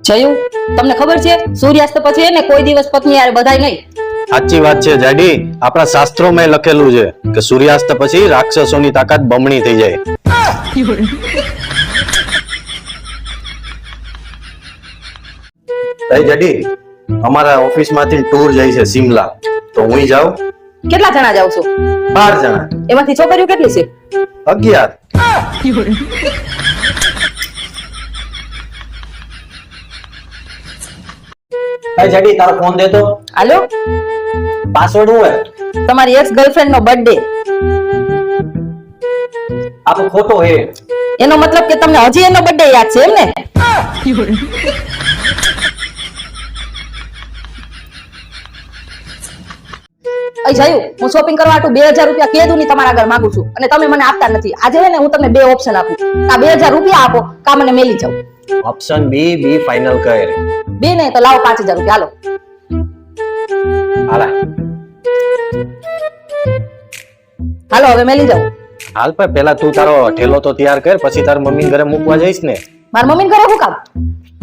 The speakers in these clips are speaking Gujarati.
જયું તમને ખબર છે સૂર્યાસ્ત પછી એને કોઈ દિવસ પત્ની યાર બધાય નહીં. સાચી વાત છે જાડી. આપણા શાસ્ત્રોમાં લખેલું છે કે સૂર્યાસ્ત પછી રાક્ષસોની તાકાત બમણી થઈ જાય. જાડી અમારા ઓફિસ માંથી ટૂર જાય છે સિમલા, તો હું જાઉં. કેટલા જણા જાવ છો? 12 જણા. એમાંથી છોકરીઓ કેટલી છે? 11. ભાઈ જાડી તારો ફોન દે તો. હાલો, પાસવર્ડ હું હે? તમારી એક્સ ગર્લફ્રેન્ડ નો બર્થડે. આ તો ખોટો હે. એનો મતલબ કે તમને હજી એનો બર્થડે યાદ છે એમ ને? જયું હું શોપિંગ કરવા માટે 2000 રૂપિયા કેદું ની તમારા આગળ માંગુ છું અને તમે મને આપતા નથી. આજે હે ને હું તમને બે ઓપ્શન આપું, કા 2000 રૂપિયા આપો કા મને મેલી જાવ. ઓપ્શન બી ફાઇનલ કર. બે નહીં તો લાવો 5000 રૂપિયા. હાલો હાલો હવે મેલી જાવ. હાલ પર પેલા તું તારો ઠેલો તો તૈયાર કર, પછી તાર મમ્મી ઘરે મૂકવા જઈશ ને. મારા મમ્મી ઘરે શું કામ?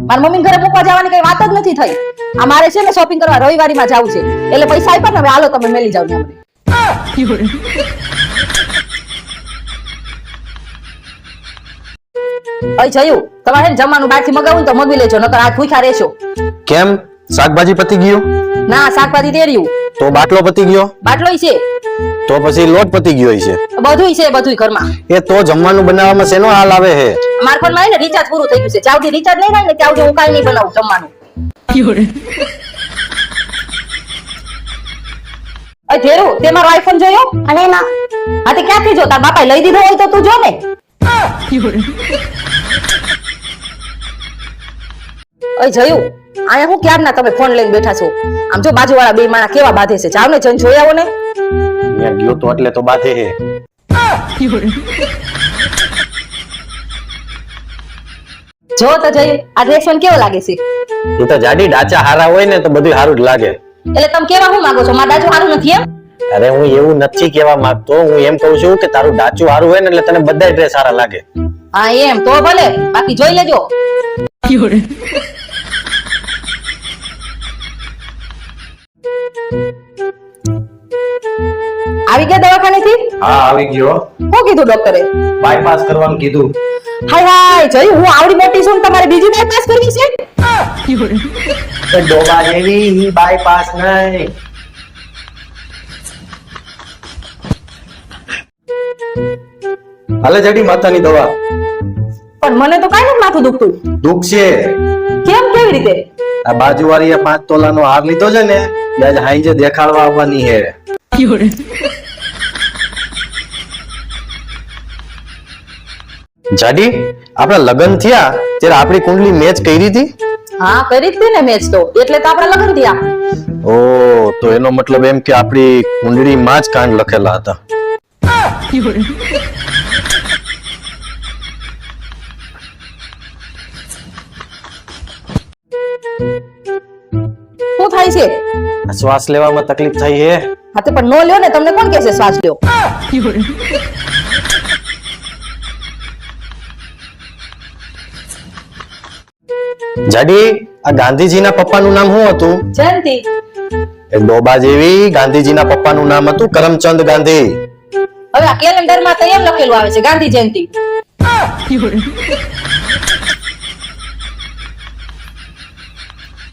મારા મમ્મી ઘરે મૂકવા જવાની કઈ વાત જ નથી થઈ. આ મારે છે ને શોપિંગ કરવા રવિવારી માં જવું છે, એટલે પૈસા આપ્યા ને હવે હાલો તમે મેલી જાવ ને. જયું તમારે જમવાનું બહારથી મગાવું તો મગવી લેજો, નકર આ ભૂખ્યા રહેશો. કેમ? શાકભાજી પતી ગયો? ના, શાકભાજી તેર્યું. તો બાટલો પતી ગયો? બાટલોય છે. તો પછી લોટ પતી ગયો છે? બધુંય છે, બધુંય ઘરમાં. એ તો જમવાનું બનાવવામાં શેનો હાલ આવે છે? મારા ફોનમાં ને રિચાર્જ પૂરું થઈ ગયું છે. ચાવડી રિચાર્જ નહીં થાય ને ચાવડી હું કાઈ નહીં બનાવું જમવાનું. અય ધેરુ, તે મારો આઈફોન જોયો? અને ના. હા તે ક્યાંથી જો? તાર બાપાએ લઈ દીધો હોય તો તું જો ને. અય જયું, આયા હું ક્યારના તમે ફોન લઈને બેઠા છો? આમ જો બાજુવાળા બે માણા કેવા બાંધે છે. જાવ ને જન જોઈ આવો ને. ત્યાં ગયો તો એટલે તો બાધે હે. જો તો જયું, આ ડ્રેસ મને કેવો લાગે છે? એ તો જાડી ડાચા હારા હોય ને તો બધું સારું જ લાગે. એટલે તમે કેવા હું માંગો છો? મારા ડાચું સારું નથી એમ? અરે હું એવું નથી કેવા માંગતો, હું એમ કહું છું કે તારું ડાચું સારું હોય ને એટલે તને બધા ડ્રેસ સારા લાગે. હા એમ તો ભલે, બાકી જોઈ લેજો. આવી ગયા દવાખાનેથી? હા આવી ગયો. શું કીધું ડોક્ટરે? બાયપાસ કરવાનું કીધું. હાય હાય જય, હું આવડી મોટી છું તમારે બીજી બાયપાસ કરવી છે? ડોબા જેવી બાયપાસ નહીં. હાલે જડી માથાની દવા. પણ મને તો કાઈ નથી માથું દુખતું. દુખશે. કેમ? કેવી રીતે? આ બાજુવાળીએ 5 તોલાનો હાર લીધો છે ને, એ આજ હાંજે દેખાડવા આવવાની હે. જાડી આપણા લગ્ન થયા ત્યારે આપણી કુંડલી મેચ કરી હતી? હા કરી હતી ને મેચ, તો એટલે તો આપણા લગ્ન થયા. ઓ તો એનો મતલબ એમ કે આપણી કુંડળીમાં જ કાંડ લખેલા હતા. શું થાય છે? શ્વાસ લેવામાં તકલીફ થઈ હે. હા તે પણ નો લ્યો ને, તમને કોણ કહે છે શ્વાસ લ્યો? જાડી આ ગાંધીજીના પપ્પાનું નામ શું હતું? જયંતિ. એ ડોબા જેવી ગાંધીજીના પપ્પાનું નામ હતું કરમચંદ ગાંધી. હવે આ કેલેન્ડરમાં તો એમ લખેલું આવે છે ગાંધી જયંતિ.